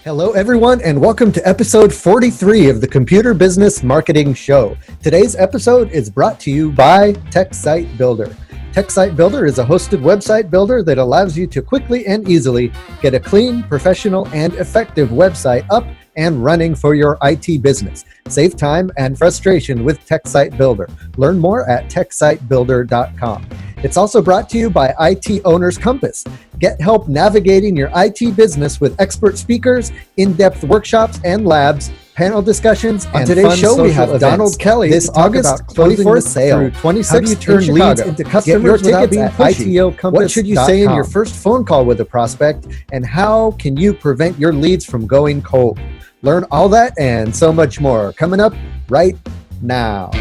Hello, everyone, and welcome to episode 43 of the Computer Business Marketing Show. Today's episode is brought to you by TechSite Builder. TechSite Builder is a hosted website builder that allows you to quickly and easily get a clean, professional, and effective website up and running for your IT business. Save time and frustration with TechSite Builder. Learn more at techsitebuilder.com. It's also brought to you by IT Owner's Compass. Get help navigating your IT business with expert speakers, in-depth workshops and labs, panel discussions, and on today's show we have Donald Kelly this August 24th through 26th. How do you turn leads into customers without being pushy? What should you say in your first phone call with a prospect? And how can you prevent your leads from going cold? Learn all that and so much more coming up right now.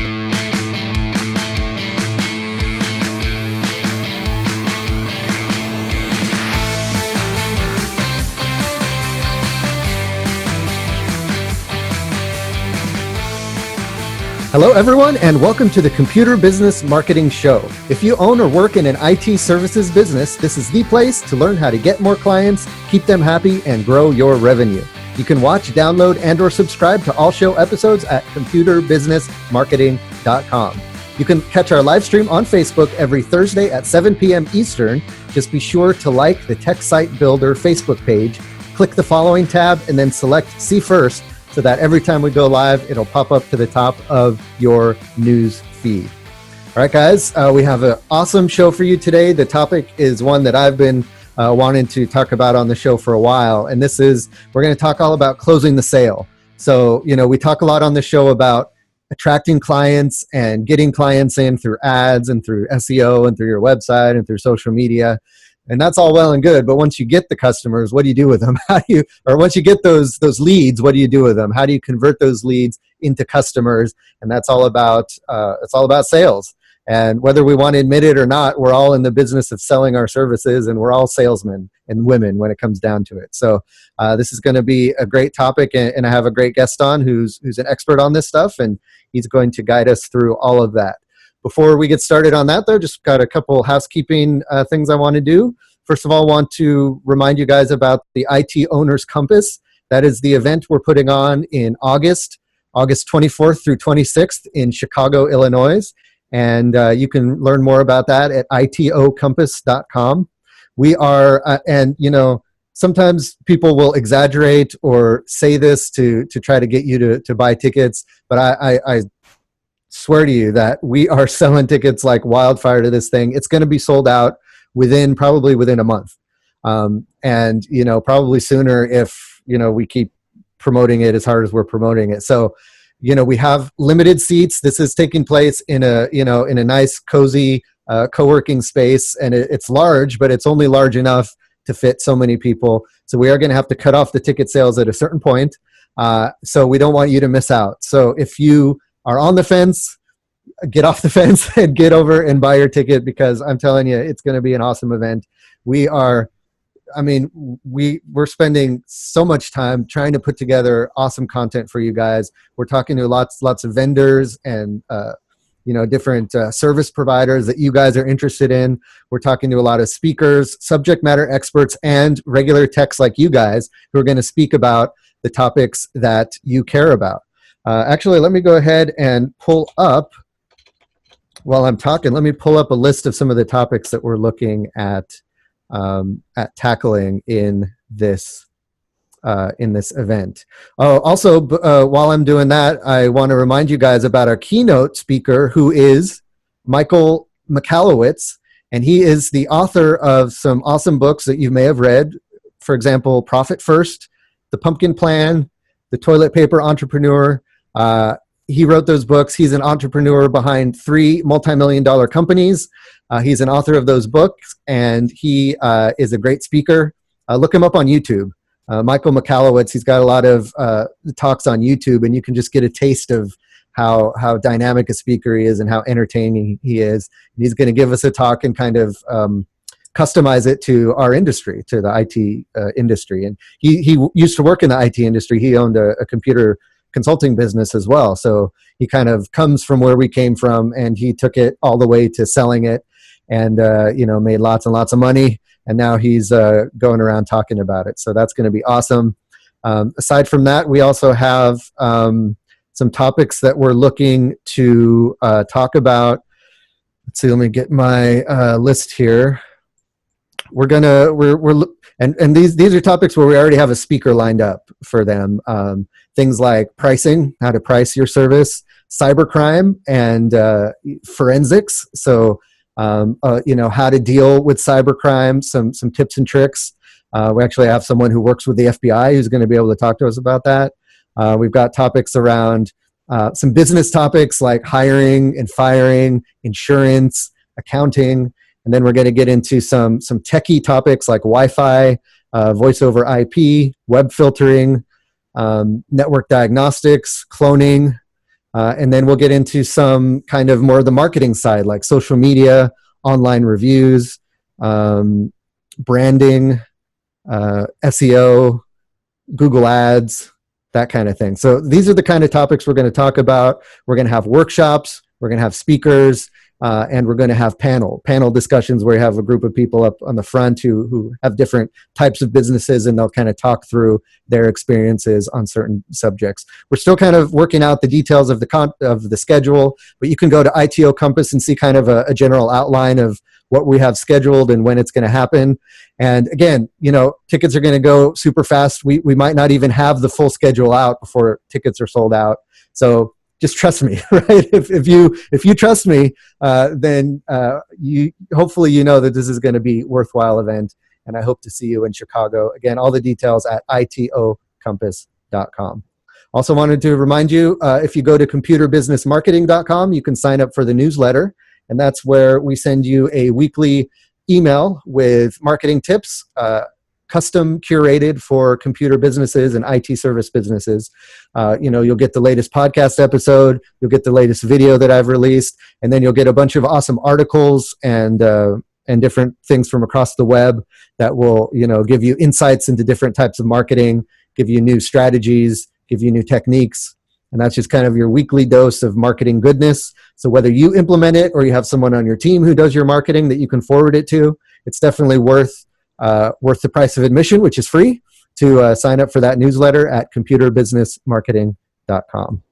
Hello, everyone, and welcome to the Computer Business Marketing Show. If you own or work in an IT services business, this is the place to learn how to get more clients, keep them happy, and grow your revenue. You can watch, download, and or subscribe to all show episodes at computerbusinessmarketing.com. You can catch our live stream on Facebook every Thursday at 7 p.m. Eastern. Just be sure to like the TechSite Builder Facebook page, click the following tab, and then select See First, so that every time we go live, it'll pop up to the top of your news feed. All right, guys, we have an awesome show for you today. The topic is one that I've been wanting to talk about on the show for a while, and we're going to talk all about closing the sale. So, we talk a lot on the show about attracting clients and getting clients in through ads and through SEO and through your website and through social media. And that's all well and good, but once you get the customers, what do you do with them? Once you get those leads, what do you do with them? How do you convert those leads into customers? And that's all about sales. And whether we want to admit it or not, we're all in the business of selling our services, and we're all salesmen and women when it comes down to it. So this is going to be a great topic, and I have a great guest on who's an expert on this stuff, and he's going to guide us through all of that. Before we get started on that, though, just got a couple housekeeping things I want to do. First of all, I want to remind you guys about the IT Owner's Compass. That is the event we're putting on in August 24th through 26th in Chicago, Illinois. And you can learn more about that at itocompass.com. We are, sometimes people will exaggerate or say this to try to get you to buy tickets, but I swear to you that we are selling tickets like wildfire to this thing. It's going to be sold out probably within a month. And probably sooner if, we keep promoting it as hard as we're promoting it. So, we have limited seats. This is taking place in a nice, cozy co-working space, and it's large, but it's only large enough to fit so many people. So we are going to have to cut off the ticket sales at a certain point. So we don't want you to miss out. So if you are on the fence, get off the fence and get over and buy your ticket, because I'm telling you, it's going to be an awesome event. We're spending so much time trying to put together awesome content for you guys. We're talking to lots of vendors and different service providers that you guys are interested in. We're talking to a lot of speakers, subject matter experts, and regular techs like you guys who are going to speak about the topics that you care about. Actually, let me go ahead and pull up, while I'm talking, let me pull up a list of some of the topics that we're looking at tackling in this event. Oh, also, while I'm doing that, I want to remind you guys about our keynote speaker, who is Michael Michalowicz, and he is the author of some awesome books that you may have read. For example, Profit First, The Pumpkin Plan, The Toilet Paper Entrepreneur. He wrote those books. He's an entrepreneur behind 3 multi-million-dollar companies. He's an author of those books, and he is a great speaker. Look him up on YouTube. Michael Michalowicz, he's got a lot of talks on YouTube, and you can just get a taste of how dynamic a speaker he is and how entertaining he is. And he's going to give us a talk and kind of customize it to our industry, to the IT industry. And he used to work in the IT industry. He owned a computer consulting business as well. So he kind of comes from where we came from, and he took it all the way to selling it and, made lots and lots of money. And now he's going around talking about it. So that's going to be awesome. Aside from that, we also have some topics that we're looking to talk about. Let's see, let me get my list here. And these are topics where we already have a speaker lined up for them. Things like pricing, how to price your service, cybercrime, and forensics. So, how to deal with cybercrime, some tips and tricks. We actually have someone who works with the FBI who's going to be able to talk to us about that. We've got topics around some business topics like hiring and firing, insurance, accounting. And then we're going to get into some techie topics like Wi-Fi, voice over IP, web filtering, network diagnostics, cloning. And then we'll get into some kind of more of the marketing side, like social media, online reviews, branding, SEO, Google Ads, that kind of thing. So these are the kind of topics we're going to talk about. We're going to have workshops, we're going to have speakers, and we're going to have panel discussions where you have a group of people up on the front who have different types of businesses, and they'll kind of talk through their experiences on certain subjects. We're still kind of working out the details of the schedule, but you can go to ITO Compass and see kind of a general outline of what we have scheduled and when it's going to happen. And again, tickets are going to go super fast. We might not even have the full schedule out before tickets are sold out. So just trust me, right? If you trust me, then you hopefully that this is going to be a worthwhile event, and I hope to see you in Chicago. Again, all the details at itocompass.com. Also wanted to remind you, if you go to computerbusinessmarketing.com, you can sign up for the newsletter, and that's where we send you a weekly email with marketing tips, custom curated for computer businesses and IT service businesses. You'll get the latest podcast episode, you'll get the latest video that I've released, and then you'll get a bunch of awesome articles and different things from across the web that will, give you insights into different types of marketing, give you new strategies, give you new techniques. And that's just kind of your weekly dose of marketing goodness. So whether you implement it or you have someone on your team who does your marketing that you can forward it to, it's definitely worth the price of admission, which is free, to sign up for that newsletter at computerbusinessmarketing.com.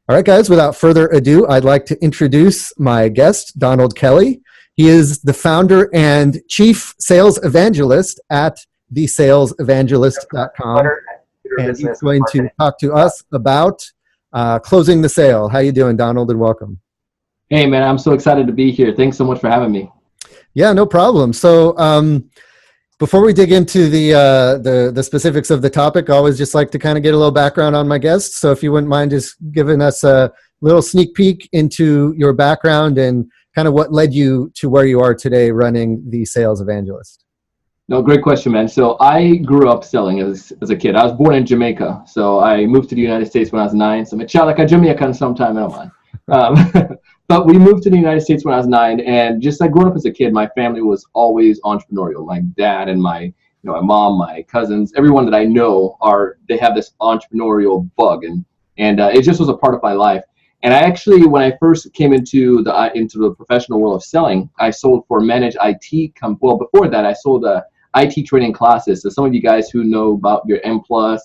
All right, guys, without further ado, I'd like to introduce my guest, Donald Kelly. He is the founder and chief sales evangelist at thesalesevangelist.com. And he's going to talk to us about closing the sale. How you doing, Donald, and welcome. Hey, man, I'm so excited to be here. Thanks so much for having me. Yeah, no problem. So before we dig into the specifics of the topic, I always just like to kind of get a little background on my guests. So if you wouldn't mind just giving us a little sneak peek into your background and kind of what led you to where you are today running the Sales Evangelist. No, great question, man. So I grew up selling as a kid. I was born in Jamaica. So I moved to the United States when I was 9. So I'm a child like a Jamaican sometime, I don't mind. But we moved to the United States when I was 9, and just like growing up as a kid, my family was always entrepreneurial. My dad and my mom, my cousins, everyone that I know they have this entrepreneurial bug, and it just was a part of my life. And I actually, when I first came into the professional world of selling, I sold for managed IT. Well, before that, I sold IT training classes. So some of you guys who know about your M+,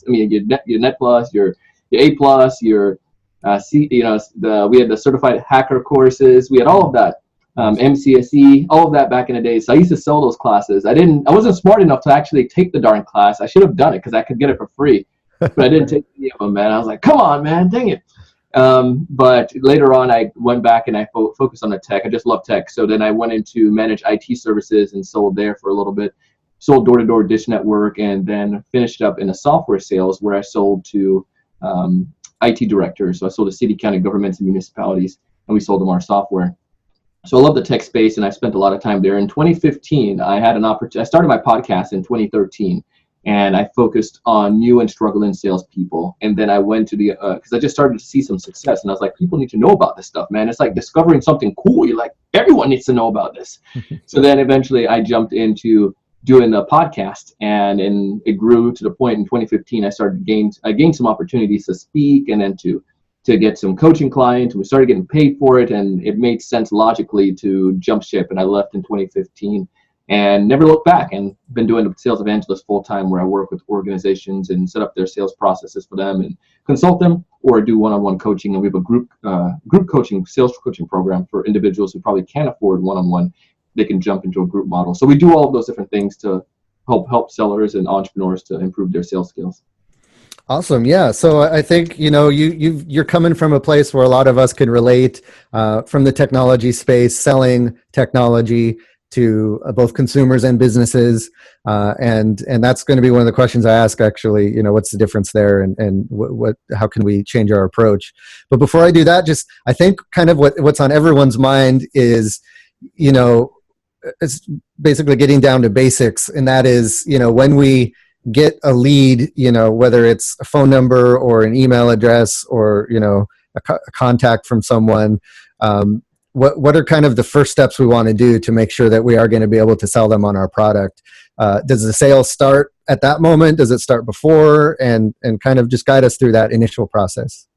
your Net Plus, your A+, your we had the certified hacker courses. We had all of that, MCSE, all of that back in the day. So I used to sell those classes. I wasn't smart enough to actually take the darn class. I should have done it because I could get it for free, but I didn't take any of them, man. I was like, come on, man, dang it. But later on, I went back and I focused on the tech. I just love tech. So then I went into managed IT services and sold there for a little bit. Sold door-to-door Dish Network, and then finished up in the software sales where I sold to IT directors. So I sold to city, county governments, and municipalities, and we sold them our software. So I love the tech space, and I spent a lot of time there. In 2015, I had an opportunity. I started my podcast in 2013, and I focused on new and struggling salespeople. And then I went to because I just started to see some success, and I was like, people need to know about this stuff, man. It's like discovering something cool. You're like, everyone needs to know about this. So then eventually I jumped into doing the podcast, and it grew to the point in 2015 I gained some opportunities to speak, and then to get some coaching clients. We started getting paid for it, and it made sense logically to jump ship, and I left in 2015 and never looked back, and been doing the sales evangelist full time, where I work with organizations and set up their sales processes for them and consult them, or do one-on-one coaching. And we have a group coaching, sales coaching program for individuals who probably can't afford one-on-one. They can jump into a group model. So we do all of those different things to help sellers and entrepreneurs to improve their sales skills. Awesome. Yeah. So I think, you're coming from a place where a lot of us can relate, from the technology space, selling technology to both consumers and businesses. And that's going to be one of the questions I ask, actually. What's the difference there, and how can we change our approach? But before I do that, I think kind of what's on everyone's mind is, it's basically getting down to basics. And that is, when we get a lead, whether it's a phone number or an email address or, a contact from someone, what are kind of the first steps we want to do to make sure that we are going to be able to sell them on our product? Does the sale start at that moment? Does it start before? And kind of just guide us through that initial process.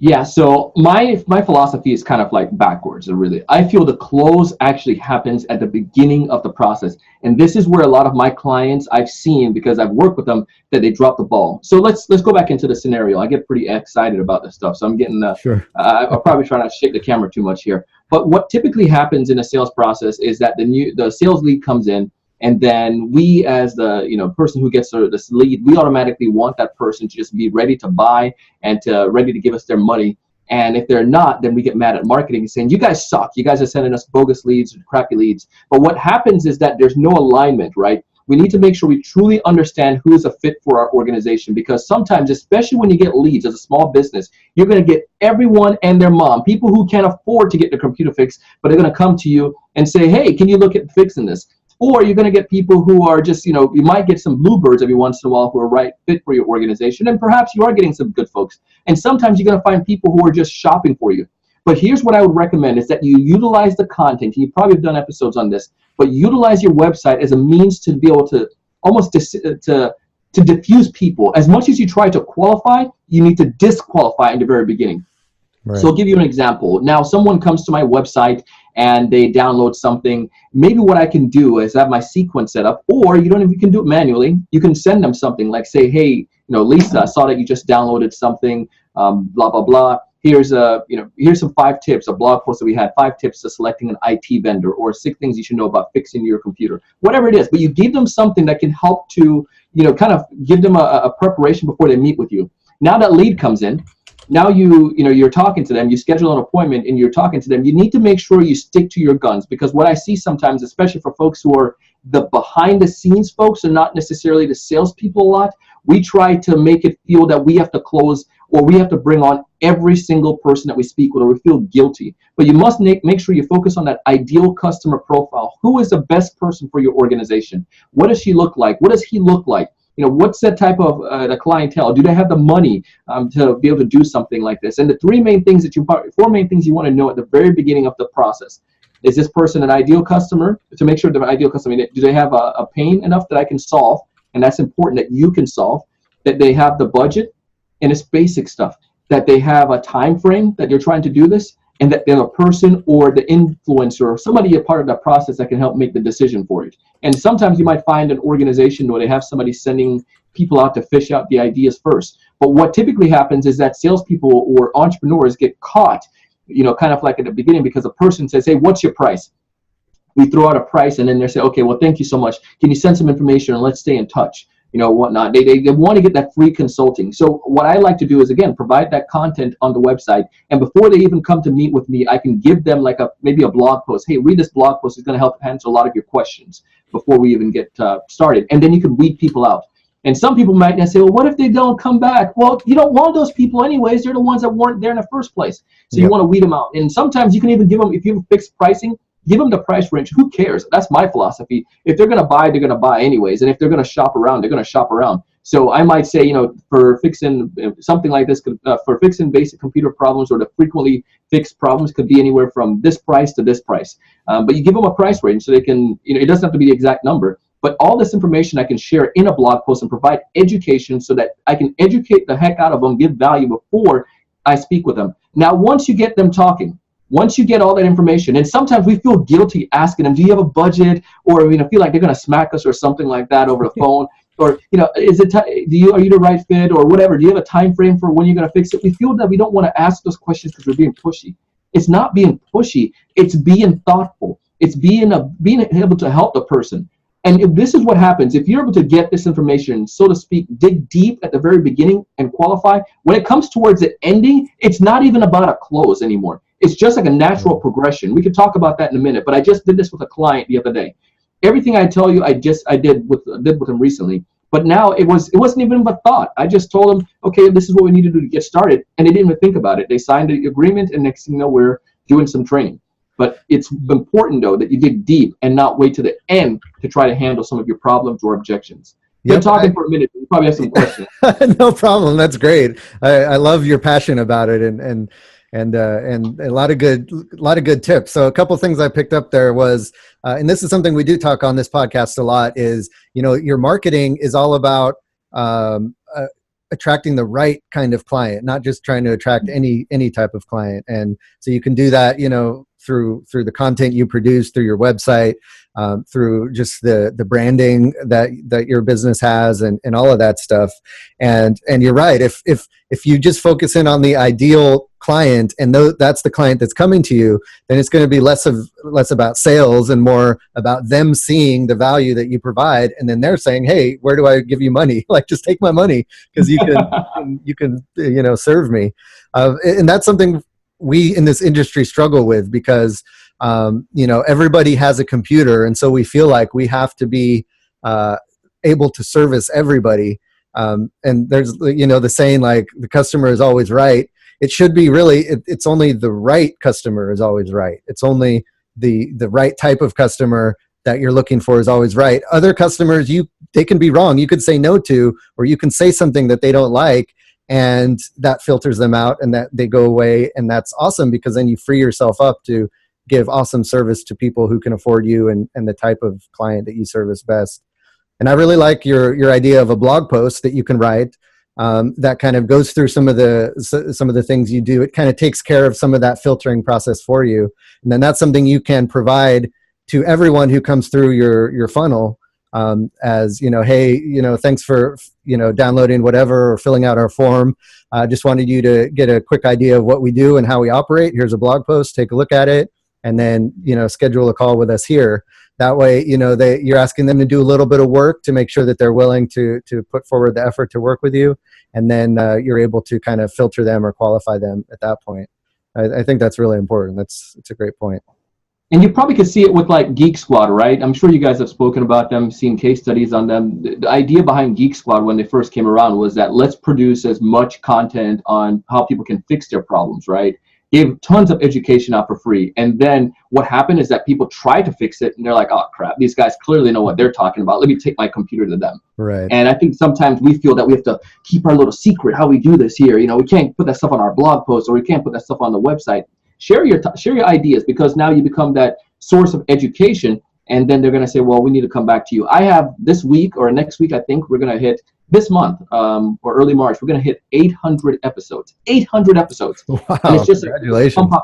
Yeah, so my philosophy is kind of like backwards, really. I feel the close actually happens at the beginning of the process. And this is where a lot of my clients I've seen, because I've worked with them, that they drop the ball. So let's go back into the scenario. I get pretty excited about this stuff. So I'm getting, sure. I'll probably try not to shake the camera too much here. But what typically happens in a sales process is that the sales lead comes in, and then we, as the person who gets this lead, we automatically want that person to just be ready to buy and ready to give us their money. And if they're not, then we get mad at marketing, saying, you guys suck. You guys are sending us bogus leads, crappy leads. But what happens is that there's no alignment, right? We need to make sure we truly understand who is a fit for our organization, because sometimes, especially when you get leads as a small business, you're going to get everyone and their mom, people who can't afford to get their computer fixed, but they're going to come to you and say, hey, can you look at fixing this? Or you're going to get people who are just, you might get some bluebirds every once in a while who are right fit for your organization. And perhaps you are getting some good folks. And sometimes you're going to find people who are just shopping for you. But here's what I would recommend is that you utilize the content. You probably have done episodes on this, but utilize your website as a means to be able to almost to diffuse people. As much as you try to qualify, you need to disqualify in the very beginning. Right. So I'll give you an example. Now, someone comes to my website and they download something. Maybe what I can do is have my sequence set up, or you can do it manually. You can send them something like, say, hey, Lisa, I saw that you just downloaded something, blah, blah, blah. Here's some 5 tips, a blog post that we had, 5 tips to selecting an IT vendor, or 6 things you should know about fixing your computer, whatever it is. But you give them something that can help to, kind of give them a preparation before they meet with you. Now that lead comes in. Now you're talking to them, you schedule an appointment and you're talking to them. You need to make sure you stick to your guns, because what I see sometimes, especially for folks who are the behind the scenes folks and not necessarily the salespeople a lot, we try to make it feel that we have to close, or we have to bring on every single person that we speak with, or we feel guilty. But you must make sure you focus on that ideal customer profile. Who is the best person for your organization? What does she look like? What does he look like? What's that type of the clientele? Do they have the money to be able to do something like this? And the 4 main things you want to know at the very beginning of the process. Is this person an ideal customer? To make sure they're an ideal customer, do they have a pain enough that I can solve? And that's important that you can solve. That they have the budget, and it's basic stuff. That they have a time frame that you're trying to do this, and that they're a person or the influencer or somebody a part of that process that can help make the decision for it. And sometimes you might find an organization where they have somebody sending people out to fish out the ideas first. But what typically happens is that salespeople or entrepreneurs get caught, kind of like at the beginning, because a person says, hey, what's your price? We throw out a price, and then they say, okay, well, thank you so much. Can you send some information and let's stay in touch? Whatnot. They want to get that free consulting. So what I like to do is, again, provide that content on the website. And before they even come to meet with me, I can give them like maybe a blog post. Hey, read this blog post. It's going to help answer a lot of your questions before we even get started. And then you can weed people out. And some people might say, well, what if they don't come back? Well, you don't want those people anyways. They're the ones that weren't there in the first place. So you want to weed them out. And sometimes you can even give them, if you have fixed pricing, give them the price range. Who cares? That's my philosophy. If they're going to buy, they're going to buy anyways. And if they're going to shop around, they're going to shop around. So I might say, for fixing something like this, for fixing basic computer problems or the frequently fixed problems, could be anywhere from this price to this price. But you give them a price range so they can, it doesn't have to be the exact number. But all this information I can share in a blog post and provide education so that I can educate the heck out of them, give value before I speak with them. Now, once you get them talking, Once you get all that information, and sometimes we feel guilty asking them, do you have a budget? Or, feel like they're going to smack us or something like that over the phone. Or, is it, are you the right fit or whatever? Do you have a time frame for when you're going to fix it? We feel that we don't want to ask those questions because we're being pushy. It's not being pushy. It's being thoughtful. It's being able to help the person. And if this is what happens, if you're able to get this information, so to speak, dig deep at the very beginning and qualify, when it comes towards the ending, it's not even about a close anymore. It's just like a natural progression. We could talk about that in a minute, but I just did this with a client the other day. Everything I tell you, I did with him recently. But now it wasn't even a thought. I just told them, okay, this is what we need to do to get started. And they didn't even think about it. They signed the agreement, and next thing you know, we're doing some training. But it's important, though, that you dig deep and not wait to the end to try to handle some of your problems or objections. Yep, been talking for a minute. You probably have some questions. No problem. That's great. I love your passion about it, and a lot of good tips. So a couple of things I picked up there was, and this is something we do talk on this podcast a lot, is your marketing is all about attracting the right kind of client, not just trying to attract any type of client. And so you can do that, through the content you produce, through your website, through just the branding that your business has, and all of that stuff. And you're right. If you just focus in on the ideal client, and that's the client that's coming to you, then it's going to be less about sales and more about them seeing the value that you provide, and then they're saying, hey, where do I give you money? Like, just take my money, because you can serve me. And that's something we in this industry struggle with, because everybody has a computer, and so we feel like we have to be able to service everybody. And there's the saying, like, the customer is always right. It should be really, it's only the right customer is always right. It's only the right type of customer that you're looking for is always right. Other customers, they can be wrong. You could say no to, or you can say something that they don't like, and that filters them out, and that they go away. And that's awesome, because then you free yourself up to give awesome service to people who can afford you and the type of client that you service best. And I really like your idea of a blog post that you can write that kind of goes through some of the things you do. It kind of takes care of some of that filtering process for you. And then that's something you can provide to everyone who comes through your funnel. As hey, thanks for downloading whatever or filling out our form. Just wanted you to get a quick idea of what we do and how we operate. Here's a blog post. Take a look at it, and then schedule a call with us here. That way, you're asking them to do a little bit of work to make sure that they're willing to put forward the effort to work with you, and then you're able to kind of filter them or qualify them at that point. I think that's really important. It's a great point. And you probably could see it with like Geek Squad, right? I'm sure you guys have spoken about them, seen case studies on them. The idea behind Geek Squad when they first came around was that let's produce as much content on how people can fix their problems, right? Give tons of education out for free. And then what happened is that people try to fix it, and they're like, oh crap, these guys clearly know what they're talking about. Let me take my computer to them. Right. And I think sometimes we feel that we have to keep our little secret, how we do this here. We can't put that stuff on our blog post, or we can't put that stuff on the website. Share your ideas, because now you become that source of education, and then they're going to say, well, we need to come back to you. I have this week or next week, I think we're going to hit this month or early March, we're going to hit 800 episodes. 800 episodes. Wow, and it's just congratulations. content.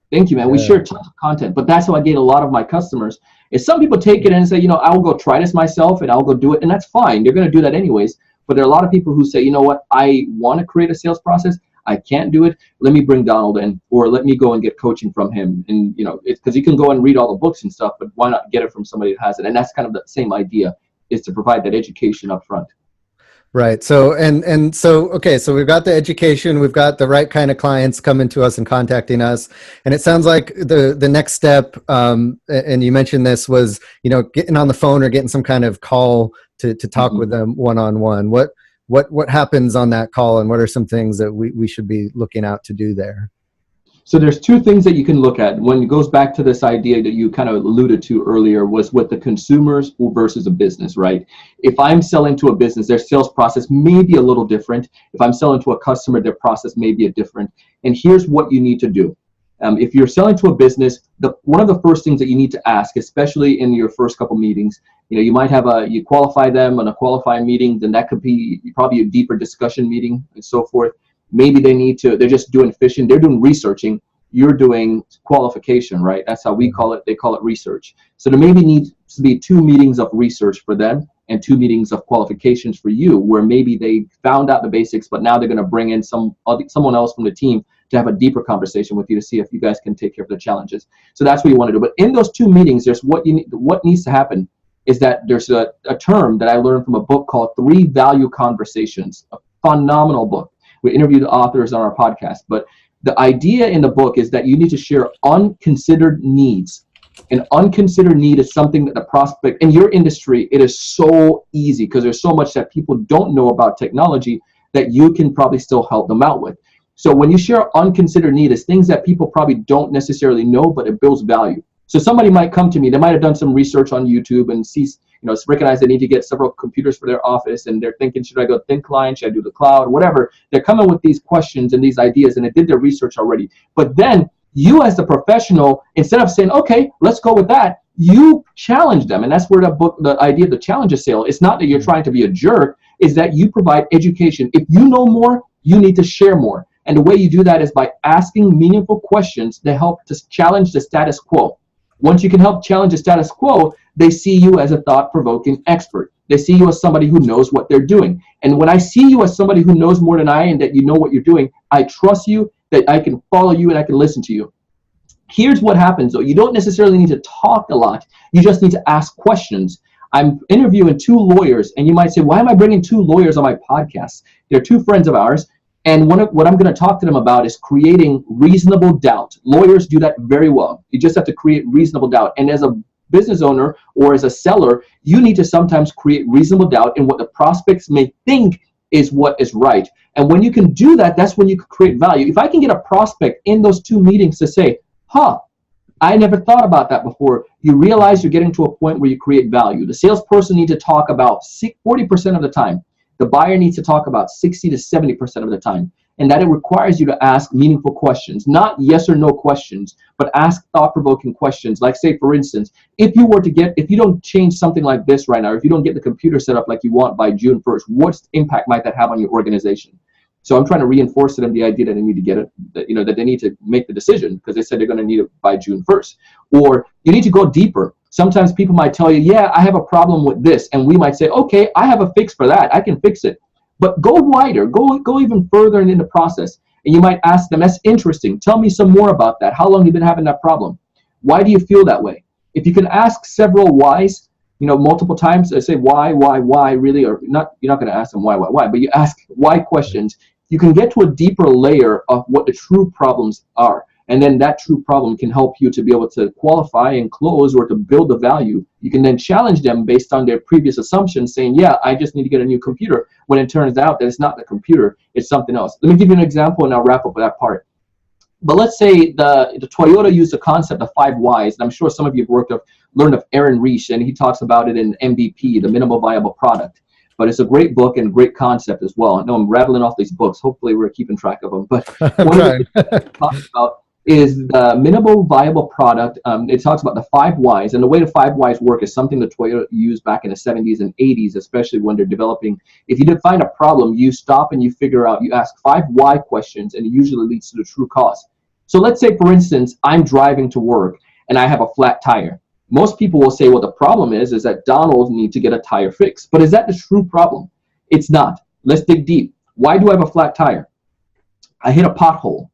Thank you, man. Yeah. We share tons of content, but that's how I get a lot of my customers. Is some people take it and say, I'll go try this myself and I'll go do it, and that's fine. They're going to do that anyways. But there are a lot of people who say, you know what, I want to create a sales process. I can't do it. Let me bring Donald in, or let me go and get coaching from him. And it's because you can go and read all the books and stuff, but why not get it from somebody that has it? And that's kind of the same idea, is to provide that education up front. Right. So okay, so we've got the education, we've got the right kind of clients coming to us and contacting us, and it sounds like the next step, and you mentioned this, was getting on the phone or getting some kind of call to talk with them one-on-one. What happens on that call, and what are some things that we should be looking out to do there? So there's two things that you can look at. When it goes back to this idea that you kind of alluded to earlier, was with the consumers versus a business, right? If I'm selling to a business, their sales process may be a little different. If I'm selling to a customer, their process may be different. And here's what you need to do. If you're selling to a business, one of the first things that you need to ask, especially in your first couple meetings, you might have you qualify them on a qualifying meeting, then that could be probably a deeper discussion meeting and so forth. Maybe they're just doing fishing, they're doing researching, you're doing qualification, right? That's how we call it. They call it research. So there maybe needs to be 2 meetings of research for them and 2 meetings of qualifications for you, where maybe they found out the basics, but now they're going to bring in someone else from the team to have a deeper conversation with you to see if you guys can take care of the challenges. So that's what you want to do. But in those 2 meetings, there's what needs to happen is that there's a term that I learned from a book called 3 Value Conversations, a phenomenal book. We interviewed the authors on our podcast, but the idea in the book is that you need to share unconsidered needs. An unconsidered need is something that the prospect in your industry, it is so easy because there's so much that people don't know about technology that you can probably still help them out with. So when you share unconsidered need, it's things that people probably don't necessarily know, but it builds value. So somebody might come to me, they might have done some research on YouTube and recognize they need to get several computers for their office, and they're thinking, should I go thin client, should I do the cloud, whatever. They're coming with these questions and these ideas, and they did their research already. But then you as the professional, instead of saying, okay, let's go with that, you challenge them. And that's where the idea of the challenger sale, it's not that you're trying to be a jerk, is that you provide education. If you know more, you need to share more. And the way you do that is by asking meaningful questions that help to challenge the status quo. Once you can help challenge the status quo, they see you as a thought-provoking expert. They see you as somebody who knows what they're doing. And when I see you as somebody who knows more than I and that you know what you're doing, I trust you, that I can follow you and I can listen to you. Here's what happens though. You don't necessarily need to talk a lot. You just need to ask questions. I'm interviewing 2 lawyers, and you might say, why am I bringing 2 lawyers on my podcast? They're 2 friends of ours. And what I'm going to talk to them about is creating reasonable doubt. Lawyers do that very well. You just have to create reasonable doubt. And as a business owner or as a seller, you need to sometimes create reasonable doubt in what the prospects may think is what is right. And when you can do that, that's when you can create value. If I can get a prospect in those 2 meetings to say, I never thought about that before, you realize you're getting to a point where you create value. The salesperson needs to talk about 40% of the time. The buyer needs to talk about 60 to 70% of the time. And that it requires you to ask meaningful questions, not yes or no questions, but ask thought-provoking questions. Like, say, for instance, if you don't change something like this right now, or if you don't get the computer set up like you want by June 1st, what impact might that have on your organization? So I'm trying to reinforce to them the idea that they need to get it, that they need to make the decision because they said they're going to need it by June 1st. Or you need to go deeper. Sometimes people might tell you, yeah, I have a problem with this. And we might say, okay, I have a fix for that. I can fix it. But go wider, go even further in the process. And you might ask them, that's interesting. Tell me some more about that. How long have you been having that problem? Why do you feel that way? If you can ask several whys, multiple times, say why, really, or not, you're not going to ask them why, but you ask why questions, you can get to a deeper layer of what the true problems are. And then that true problem can help you to be able to qualify and close or to build the value. You can then challenge them based on their previous assumptions, saying, yeah, I just need to get a new computer, when it turns out that it's not the computer, it's something else. Let me give you an example and I'll wrap up with that part. But let's say the Toyota used the concept of 5 whys, and I'm sure some of you have learned of Aaron Reich, and he talks about it in MVP, the minimal viable product. But it's a great book and great concept as well. I know I'm rattling off these books. Hopefully we're keeping track of them. But one of the things it talks about is the minimal viable product. It talks about the 5 whys. And the way the 5 whys work is something that Toyota used back in the 70s and 80s, especially when they're developing. If you find a problem, you stop and you figure out, you ask 5 why questions, and it usually leads to the true cause. So let's say, for instance, I'm driving to work and I have a flat tire. Most people will say, well, the problem is that Donald needs to get a tire fixed. But is that the true problem? It's not. Let's dig deep. Why do I have a flat tire? I hit a pothole.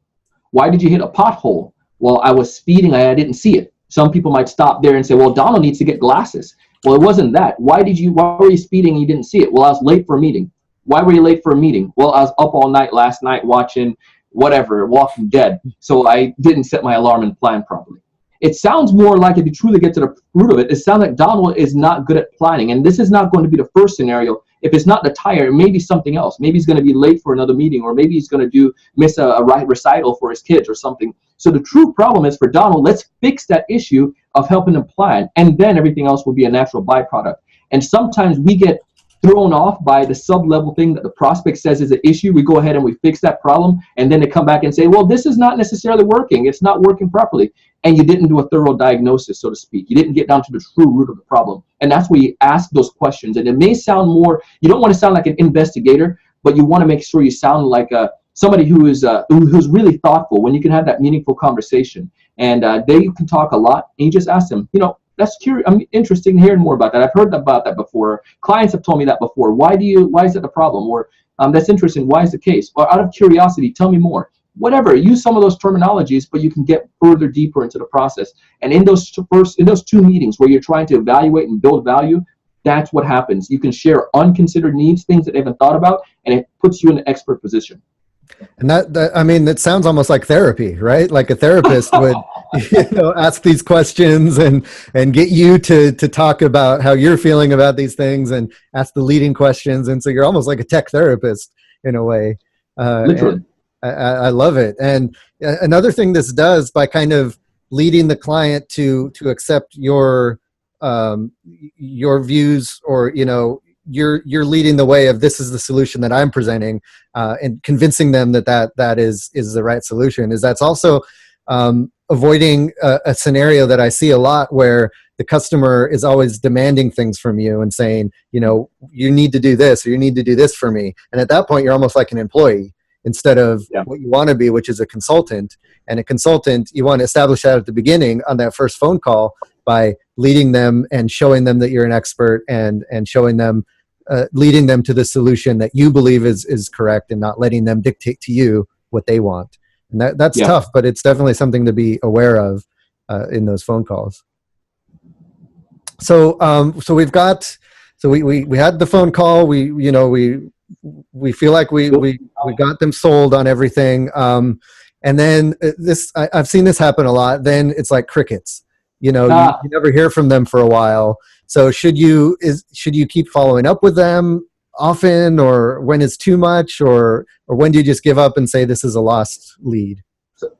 Why did you hit a pothole? Well, I was speeding. I didn't see it. Some people might stop there and say, well, Donald needs to get glasses. Well, it wasn't that. Why were you speeding and you didn't see it? Well, I was late for a meeting. Why were you late for a meeting? Well, I was up all night last night watching whatever, Walking Dead. So I didn't set my alarm and plan properly. It sounds more like, if you truly get to the root of it, it sounds like Donald is not good at planning. And this is not going to be the first scenario. If it's not the tire, it may be something else. Maybe he's going to be late for another meeting, or maybe he's going to miss a recital for his kids or something. So the true problem is for Donald, let's fix that issue of helping him plan. And then everything else will be a natural byproduct. And sometimes we get thrown off by the sub-level thing that the prospect says is an issue. We go ahead and we fix that problem, and then they come back and say, well, this is not necessarily working. It's not working properly. And you didn't do a thorough diagnosis, so to speak. You didn't get down to the true root of the problem. And that's where you ask those questions. And it may sound more, you don't want to sound like an investigator, but you want to make sure you sound like somebody who's really thoughtful, when you can have that meaningful conversation, and they can talk a lot, and you just ask them, that's curious. I'm interested in hearing more about that. I've heard about that before. Clients have told me that before. Why is that the problem? Or that's interesting. Why is the case? Or out of curiosity, tell me more. Whatever. Use some of those terminologies, but you can get further deeper into the process. And in those two meetings where you're trying to evaluate and build value, that's what happens. You can share unconsidered needs, things that they haven't thought about, and it puts you in an expert position. And that sounds almost like therapy, right? Like a therapist would, ask these questions and get you to talk about how you're feeling about these things and ask the leading questions. And so you're almost like a tech therapist in a way. Literally. I love it. And another thing this does, by kind of leading the client to accept your views, or, you're leading the way of, this is the solution that I'm presenting, and convincing them that is the right solution. That's also avoiding a scenario that I see a lot, where the customer is always demanding things from you and saying, you need to do this, or you need to do this for me. And at that point, you're almost like an employee instead of what you want to be, which is a consultant. And a consultant, you want to establish that at the beginning on that first phone call, by leading them and showing them that you're an expert, and showing them, leading them to the solution that you believe is correct, and not letting them dictate to you what they want. And that's tough, but it's definitely something to be aware of in those phone calls. So we had the phone call. We feel like we got them sold on everything. And then I've seen this happen a lot. Then it's like crickets. You never hear from them for a while. So should you keep following up with them often, or when is too much, or when do you just give up and say this is a lost lead?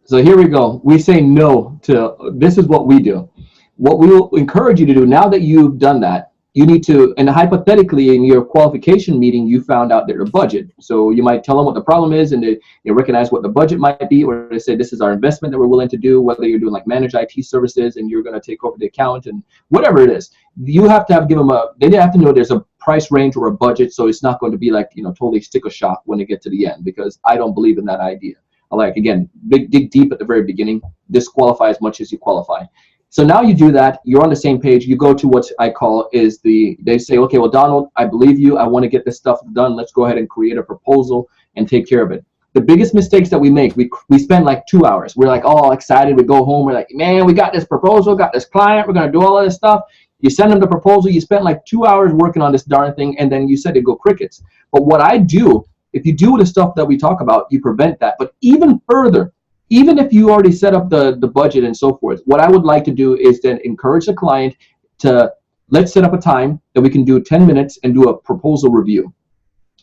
So here we go. We say no to, this is what we do. What we will encourage you to do, now that you've done that, you need to, and hypothetically in your qualification meeting, you found out their budget. So you might tell them what the problem is, and they recognize what the budget might be, or they say, this is our investment that we're willing to do, whether you're doing like managed IT services and you're going to take over the account and whatever it is. You have to give them they have to know there's a price range or a budget, so it's not going to be like, totally sticker shock when they get to the end, because I don't believe in that idea. I like, again, dig deep at the very beginning, disqualify as much as you qualify. So now you do that, you're on the same page, you go to what I call is they say, okay, well, Donald, I believe you, I want to get this stuff done, let's go ahead and create a proposal and take care of it. The biggest mistakes that we make, we spend like 2 hours, we're like all excited, we go home, we're like, man, we got this proposal, got this client, we're going to do all of this stuff. You send them the proposal, you spent like 2 hours working on this darn thing, and then you said it go crickets. But what I do, if you do the stuff that we talk about, you prevent that. But even further, even if you already set up the budget and so forth, what I would like to do is then encourage the client to, let's set up a time that we can do 10 minutes and do a proposal review.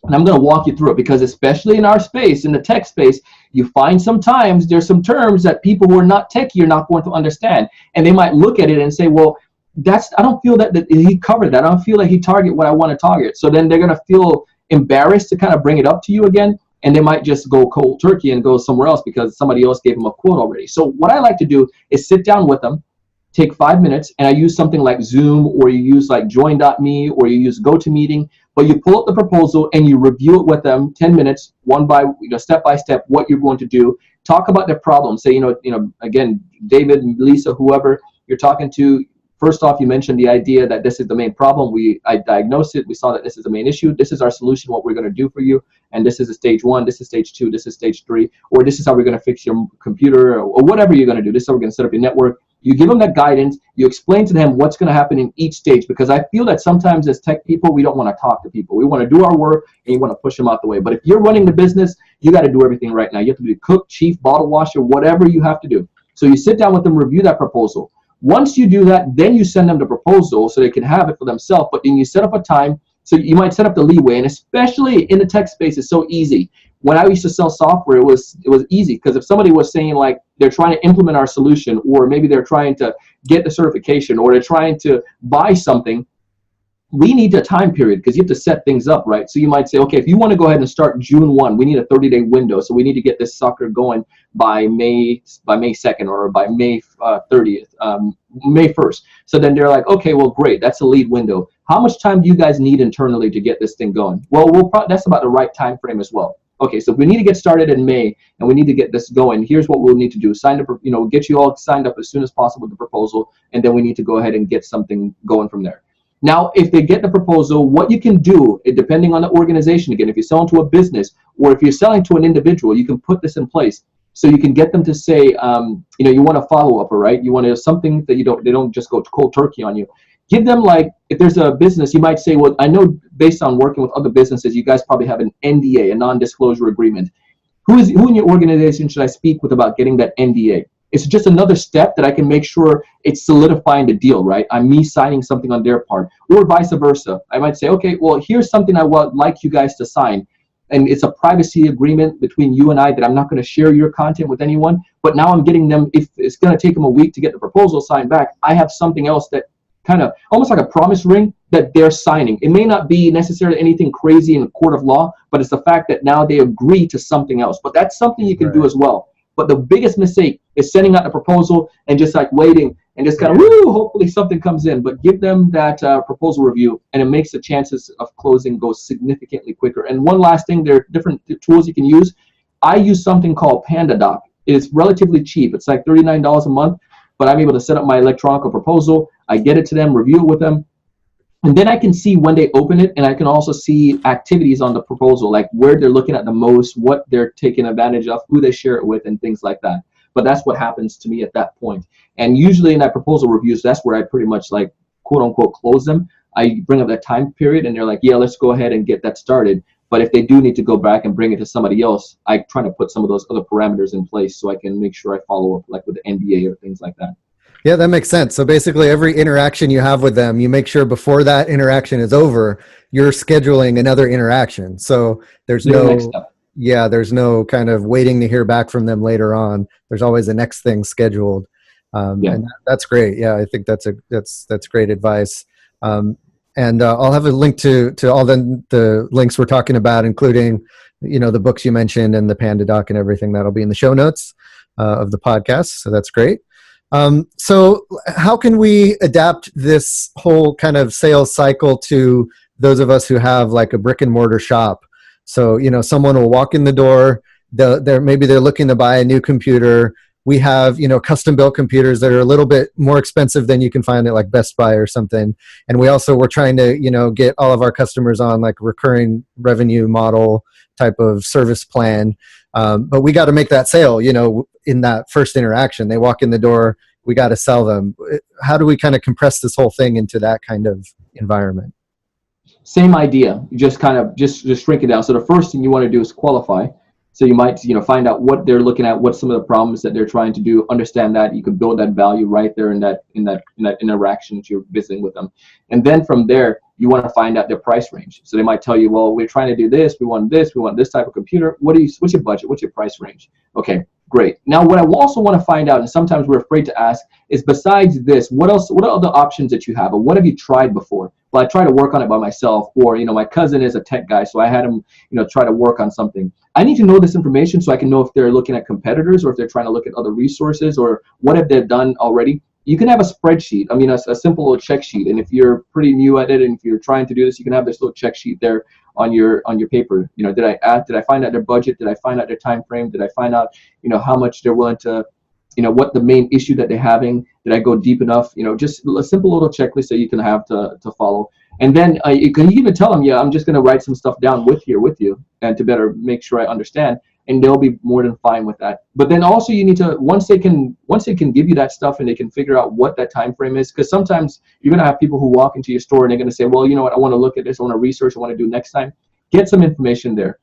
And I'm going to walk you through it, because especially in our space, in the tech space, you find sometimes there's some terms that people who are not techie are not going to understand. And they might look at it and say, well, I don't feel that he covered that. I don't feel like he targeted what I want to target. So then they're going to feel embarrassed to kind of bring it up to you again. And they might just go cold turkey and go somewhere else because somebody else gave them a quote already. So what I like to do is sit down with them, take 5 minutes, and I use something like Zoom, or you use like join.me, or you use GoToMeeting, but you pull up the proposal and you review it with them 10 minutes, step by step, what you're going to do. Talk about their problem. Say, again, David, Lisa, whoever you're talking to, first off, you mentioned the idea that this is the main problem. I diagnosed it. We saw that this is the main issue. This is our solution, what we're going to do for you. And this is a stage 1, this is stage 2, this is stage 3, or this is how we're going to fix your computer, or whatever you're going to do. This is how we're going to set up your network. You give them that guidance. You explain to them what's going to happen in each stage, because I feel that sometimes as tech people, we don't want to talk to people. We want to do our work and you want to push them out the way. But if you're running the business, you got to do everything right now. You have to be cook, chief, bottle washer, whatever you have to do. So you sit down with them, review that proposal. Once you do that, then you send them the proposal so they can have it for themselves. But then you set up a time. So you might set up the leeway, and especially in the tech space, it's so easy. When I used to sell software, it was easy, because if somebody was saying like they're trying to implement our solution, or maybe they're trying to get the certification, or they're trying to buy something, we need a time period, because you have to set things up, right? So you might say, okay, if you want to go ahead and start June 1, we need a 30-day window. So we need to get this sucker going by May 2nd, or by May 30th, May 1st. So then they're like, okay, well, great. That's a lead window. How much time do you guys need internally to get this thing going? Well, that's about the right time frame as well. Okay, so if we need to get started in May and we need to get this going, here's what we'll need to do. Sign up, get you all signed up as soon as possible with the proposal, and then we need to go ahead and get something going from there. Now, if they get the proposal, what you can do, depending on the organization, again, if you're selling to a business or if you're selling to an individual, you can put this in place. So you can get them to say, you want a follow-up, right? You want to something that they don't just go cold turkey on you. Give them, like, if there's a business, you might say, well, I know based on working with other businesses, you guys probably have an NDA, a non-disclosure agreement. Who in your organization should I speak with about getting that NDA? It's just another step that I can make sure it's solidifying the deal, right? I'm me signing something on their part, or vice versa. I might say, okay, well, here's something I would like you guys to sign. And it's a privacy agreement between you and I that I'm not going to share your content with anyone. But now I'm getting them, if it's going to take them a week to get the proposal signed back, I have something else that kind of almost like a promise ring that they're signing. It may not be necessarily anything crazy in a court of law, but it's the fact that now they agree to something else. But that's something you can do as well. But the biggest mistake is sending out the proposal and just like waiting and just kind of, hopefully something comes in. But give them that proposal review, and it makes the chances of closing go significantly quicker. And one last thing, there are different tools you can use. I use something called PandaDoc. It's relatively cheap. It's like $39 a month, but I'm able to set up my electronic proposal. I get it to them, review it with them. And then I can see when they open it, and I can also see activities on the proposal, like where they're looking at the most, what they're taking advantage of, who they share it with, and things like that. But that's what happens to me at that point. And usually in that proposal reviews, that's where I pretty much like, quote unquote, close them. I bring up that time period, and they're like, yeah, let's go ahead and get that started. But if they do need to go back and bring it to somebody else, I try to put some of those other parameters in place so I can make sure I follow up, like with the NDA or things like that. Yeah, that makes sense. So basically every interaction you have with them, you make sure before that interaction is over, you're scheduling another interaction. So there's there's no kind of waiting to hear back from them later on. There's always the next thing scheduled. And that's great. Yeah, I think that's great advice. And I'll have a link to all the links we're talking about, including, the books you mentioned and the PandaDoc and everything. That'll be in the show notes of the podcast. So that's great. So how can we adapt this whole kind of sales cycle to those of us who have like a brick and mortar shop? So, someone will walk in the door, maybe they're looking to buy a new computer. We have, custom built computers that are a little bit more expensive than you can find at like Best Buy or something. And we're trying to, get all of our customers on like recurring revenue model type of service plan. But we got to make that sale, in that first interaction. They walk in the door, we got to sell them. How do we kind of compress this whole thing into that kind of environment? Same idea. You just kind of just shrink it down. So the first thing you want to do is qualify. So you might, find out what they're looking at, what some of the problems that they're trying to do, understand that. You can build that value right there in that interaction that you're visiting with them. And then from there, you want to find out their price range. So they might tell you, well, we're trying to do this, we want this type of computer. What's your budget? What's your price range? Okay, great. Now, what I also want to find out, and sometimes we're afraid to ask, is besides this, what are other options that you have, or what have you tried before? Well, I try to work on it by myself, or, my cousin is a tech guy, so I had him, try to work on something. I need to know this information so I can know if they're looking at competitors, or if they're trying to look at other resources, or what have they done already. You can have a spreadsheet, a simple little check sheet. And if you're pretty new at it, and if you're trying to do this, you can have this little check sheet there on your paper. Did I find out their budget? Did I find out their time frame? Did I find out, how much they're willing to, what the main issue that they're having? Did I go deep enough? Just a simple little checklist that you can have to follow. And then you can even tell them, I'm just going to write some stuff down with you, and to better make sure I understand. And they'll be more than fine with that. But then also you need to, once they can give you that stuff and they can figure out what that time frame is, because sometimes you're going to have people who walk into your store and they're going to say, well, you know what, I want to look at this, I want to research, I want to do next time. Get some information there.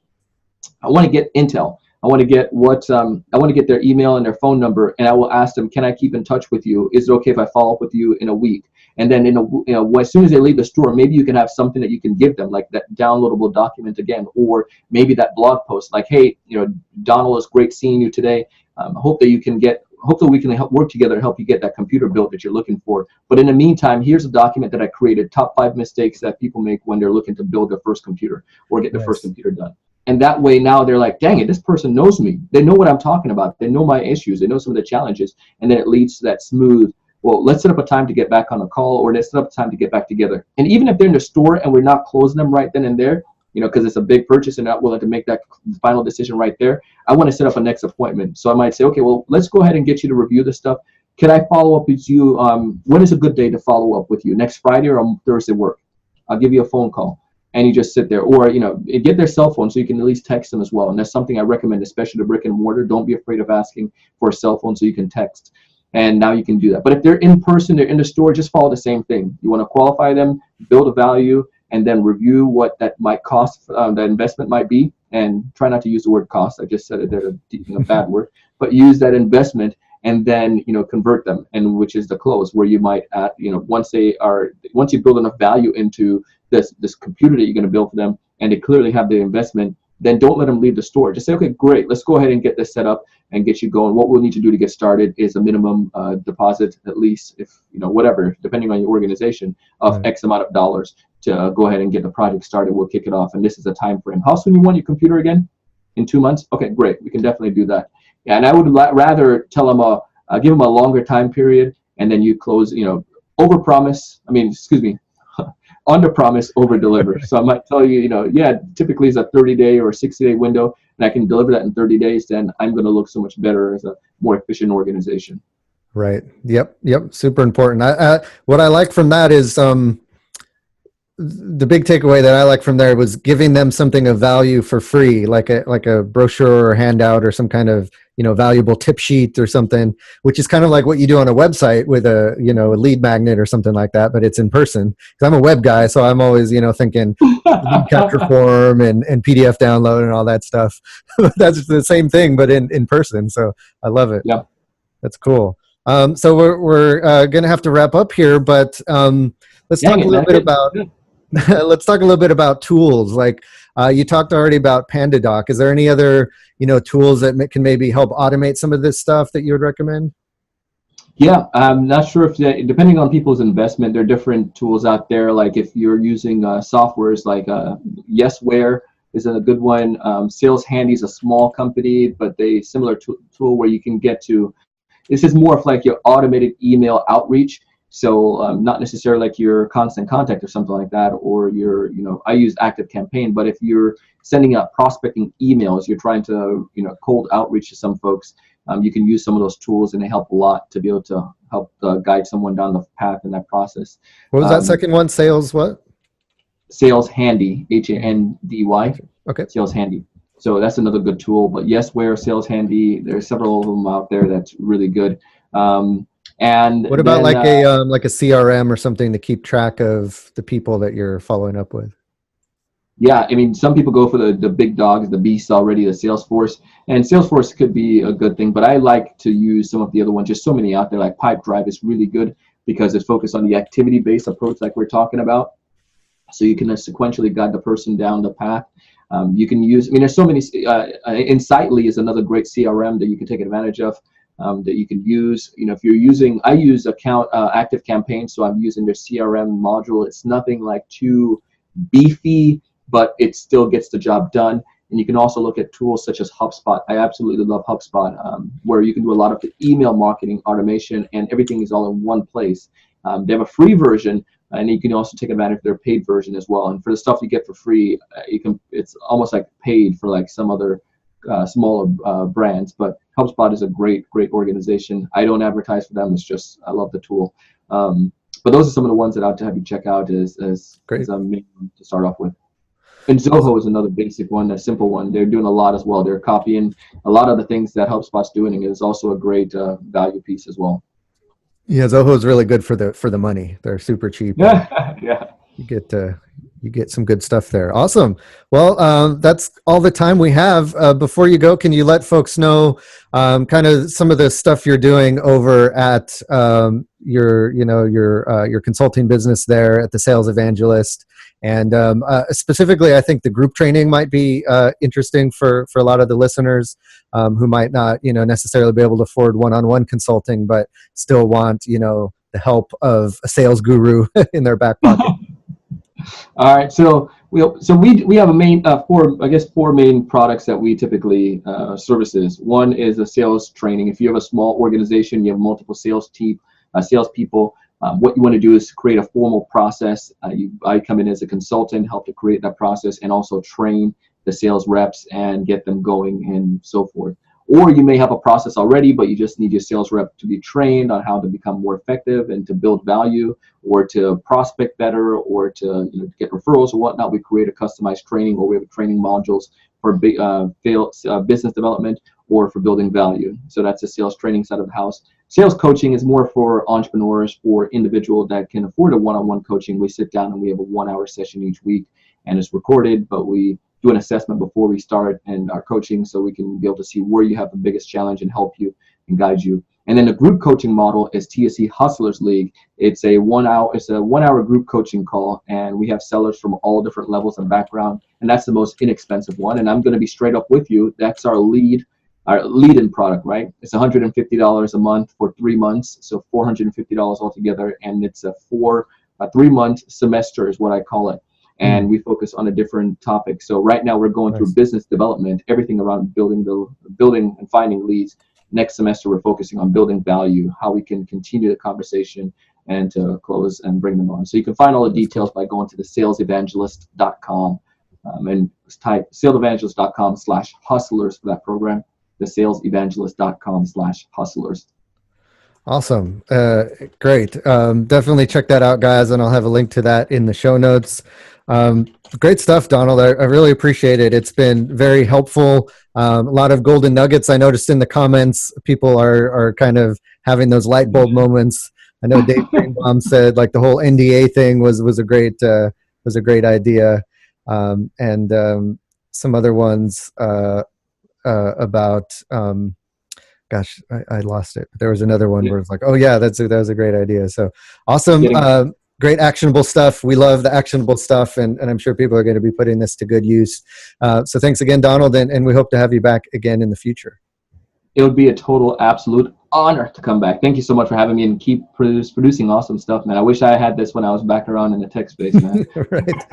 I want to get intel. I want to get I want to get their email and their phone number, and I will ask them, can I keep in touch with you? Is it okay if I follow up with you in a week? And then as soon as they leave the store, maybe you can have something that you can give them, like that downloadable document again, or maybe that blog post, like, hey, Donald, it's great seeing you today. Hopefully we can work together to help you get that computer built that you're looking for. But in the meantime, here's a document that I created, top 5 mistakes that people make when they're looking to build their first computer or get their first computer done. And that way now they're like, dang it, this person knows me. They know what I'm talking about. They know my issues. They know some of the challenges. And then it leads to that smooth, well, let's set up a time to get back on a call, or let's set up a time to get back together. And even if they're in the store and we're not closing them right then and there, because it's a big purchase and not willing to make that final decision right there, I want to set up a next appointment. So I might say, okay, well, let's go ahead and get you to review this stuff. Can I follow up with you? When is a good day to follow up with you? Next Friday or on Thursday work? I'll give you a phone call. And you just sit there, or get their cell phone so you can at least text them as well. And that's something I recommend, especially the brick and mortar. Don't be afraid of asking for a cell phone so you can text. And now you can do that. But if they're in person, they're in the store, just follow the same thing. You want to qualify them, build a value, and then review what that might cost, that investment might be. And try not to use the word cost. I just said it, a bad word. But use that investment and then convert them, and which is the close, where you might add, once you build enough value into this computer that you're going to build for them, and they clearly have the investment, then don't let them leave the store. Just say, okay, great, let's go ahead and get this set up and get you going. What we'll need to do to get started is a minimum deposit, at least, if whatever, depending on your organization, of X amount of dollars to go ahead and get the project started. We'll kick it off, and this is the time frame. How soon you want your computer again? In 2 months? Okay, great. We can definitely do that. Yeah, and I would rather tell them give them a longer time period, and then you close. Over promise. Under promise, over deliver. So I might tell you, typically it's a 30-day or 60-day window, and I can deliver that in 30 days. Then I'm going to look so much better as a more efficient organization. Right. Yep. Super important. What I like from that is the big takeaway that I like from there was giving them something of value for free, like a brochure or handout or some kind of valuable tip sheet or something, which is kind of like what you do on a website with a a lead magnet or something like that, but it's in person. Because I'm a web guy, so I'm always thinking lead capture form and PDF download and all that stuff. That's the same thing, but in person. So I love it. Yeah, that's cool. So we're gonna have to wrap up here, but let's talk a little bit about. Let's talk a little bit about tools. Like you talked already about PandaDoc. Is there any other tools that can maybe help automate some of this stuff that you would recommend? Yeah, I'm not sure if depending on people's investment, there are different tools out there. Like if you're using softwares like Yesware is a good one. Sales Handy is a small company, but they similar tool where you can get to. This is more of like your automated email outreach. So not necessarily like your Constant Contact or something like that, or your, I use Active Campaign, but if you're sending out prospecting emails, you're trying to, cold outreach to some folks, you can use some of those tools, and they help a lot to be able to help guide someone down the path in that process. What was that second one? Sales what? Sales Handy, Handy. Okay. Sales Handy. So that's another good tool. But Yesware, Sales Handy, there's several of them out there that's really good. And what about like a CRM or something to keep track of the people that you're following up with? Yeah, some people go for the big dogs, the beasts already, the Salesforce, and Salesforce could be a good thing, but I like to use some of the other ones. Just so many out there, like Pipedrive is really good because it's focused on the activity-based approach like we're talking about. So you can sequentially guide the person down the path. You can use, there's so many, Insightly is another great CRM that you can take advantage of. That you can use, if you're using, I use Active Campaign, so I'm using their CRM module. It's nothing like too beefy, but it still gets the job done. And you can also look at tools such as HubSpot. I absolutely love HubSpot, where you can do a lot of the email marketing automation, and everything is all in one place. They have a free version, and you can also take advantage of their paid version as well. And for the stuff you get for free, it's almost like paid for like some other smaller brands, but HubSpot is a great organization. I don't advertise for them. It's just I love the tool. But those are some of the ones that I'd have you check out as a minimum to start off with. And Zoho is another basic one, a simple one. They're doing a lot as well. They're copying a lot of the things that HubSpot's doing, and it's also a great value piece as well. Yeah, Zoho is really good for the money. They're super cheap. Yeah, yeah. You get some good stuff there. Awesome. Well, that's all the time we have. Before you go, can you let folks know kind of some of the stuff you're doing over at your consulting business there at the Sales Evangelist? And specifically, I think the group training might be interesting for a lot of the listeners who might not necessarily be able to afford one-on-one consulting, but still want the help of a sales guru in their back pocket. All right, so we have a main four main products that we typically services. One is a sales training. If you have a small organization, you have multiple salespeople, What you want to do is create a formal process. I come in as a consultant, help to create that process, and also train the sales reps and get them going and so forth. Or you may have a process already, but you just need your sales rep to be trained on how to become more effective and to build value, or to prospect better, or to get referrals or whatnot. We create a customized training, or we have training modules for business development or for building value. So that's the sales training side of the house. Sales coaching is more for entrepreneurs or individuals that can afford a one-on-one coaching. We sit down and we have a 1-hour session each week, and it's recorded, but we do an assessment before we start and our coaching, so we can be able to see where you have the biggest challenge and help you and guide you. And then the group coaching model is TSC Hustlers League. It's a 1-hour group coaching call, and we have sellers from all different levels and background, and that's the most inexpensive one. And I'm going to be straight up with you. That's our lead-in product, right? It's $150 a month for 3 months, so $450 altogether, and it's a 3-month semester is what I call it. And we focus on a different topic. So right now we're going through business development, everything around building and finding leads. Next semester we're focusing on building value, how we can continue the conversation and to close and bring them on. So you can find all the details by going to the salesevangelist.com and type salesevangelist.com/hustlers for that program. The salesevangelist.com/hustlers. Awesome. Great. Definitely check that out, guys. And I'll have a link to that in the show notes. Great stuff, Donald. I really appreciate it. It's been very helpful. A lot of golden nuggets. I noticed in the comments, people are kind of having those light bulb moments. I know Dave Greenbaum said like the whole NDA thing was a great idea. And some other ones about gosh, I lost it. There was another one where it's like, oh yeah, that was a great idea. So awesome. Great actionable stuff. We love the actionable stuff, and I'm sure people are going to be putting this to good use. So thanks again, Donald, and we hope to have you back again in the future. It would be a total absolute honor to come back. Thank you so much for having me, and keep producing awesome stuff, man. I wish I had this when I was back around in the tech space, man. Right.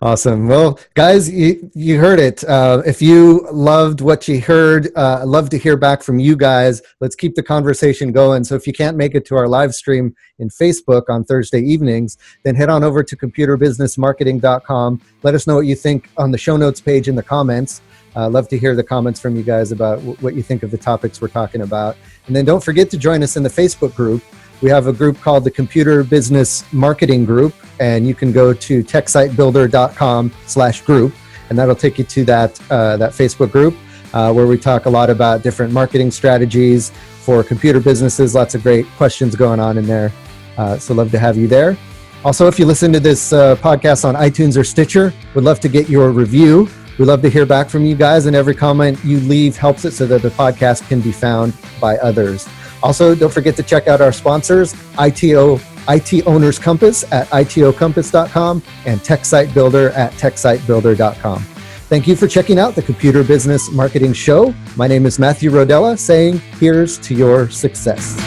Awesome. Well, guys, you heard it. If you loved what you heard, I'd love to hear back from you guys. Let's keep the conversation going. So if you can't make it to our live stream in Facebook on Thursday evenings, then head on over to computerbusinessmarketing.com. Let us know what you think on the show notes page in the comments. Love to hear the comments from you guys about what you think of the topics we're talking about. And then don't forget to join us in the Facebook group. We have a group called the Computer Business Marketing Group, and you can go to techsitebuilder.com/group, and that'll take you to that Facebook group where we talk a lot about different marketing strategies for computer businesses. Lots of great questions going on in there. So love to have you there. Also, if you listen to this podcast on iTunes or Stitcher, we'd love to get your review. We love to hear back from you guys, and every comment you leave helps it so that the podcast can be found by others. Also, don't forget to check out our sponsors, IT Owners Compass at itocompass.com and TechSite Builder at techsitebuilder.com. Thank you for checking out the Computer Business Marketing Show. My name is Matthew Rodella, saying here's to your success.